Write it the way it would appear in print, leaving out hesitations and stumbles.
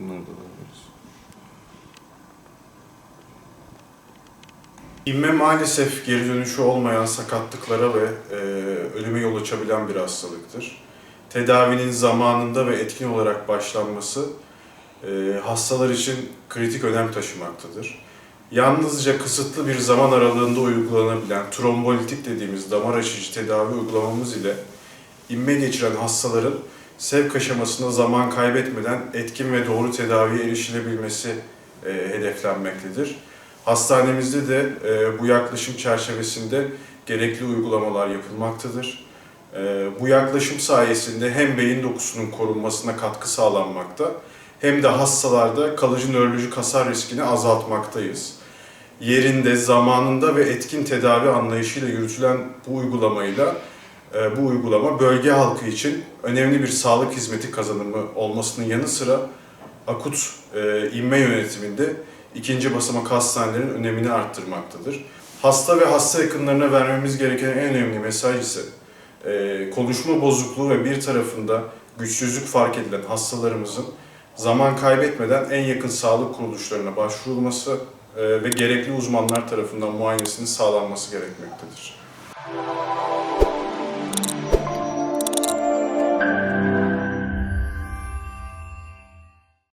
Bunları da alabiliriz. İnme maalesef geri dönüşü olmayan sakatlıklara ve ölüme yol açabilen bir hastalıktır. Tedavinin zamanında ve etkin olarak başlanması hastalar için kritik önem taşımaktadır. Yalnızca kısıtlı bir zaman aralığında uygulanabilen trombolitik dediğimiz damar açıcı tedavi uygulamamız ile inme geçiren hastaların sevk aşamasında zaman kaybetmeden etkin ve doğru tedaviye erişilebilmesi hedeflenmektedir. Hastanemizde de bu yaklaşım çerçevesinde gerekli uygulamalar yapılmaktadır. Bu yaklaşım sayesinde hem beyin dokusunun korunmasına katkı sağlanmakta hem de hastalarda kalıcı nörolojik hasar riskini azaltmaktayız. Yerinde, zamanında ve etkin tedavi anlayışıyla yürütülen bu uygulama bölge halkı için önemli bir sağlık hizmeti kazanımı olmasının yanı sıra akut inme yönetiminde ikinci basamak hastanelerin önemini arttırmaktadır. Hasta ve hasta yakınlarına vermemiz gereken en önemli mesaj ise konuşma bozukluğu ve bir tarafında güçsüzlük fark edilen hastalarımızın zaman kaybetmeden en yakın sağlık kuruluşlarına başvurulması ve gerekli uzmanlar tarafından muayenesinin sağlanması gerekmektedir.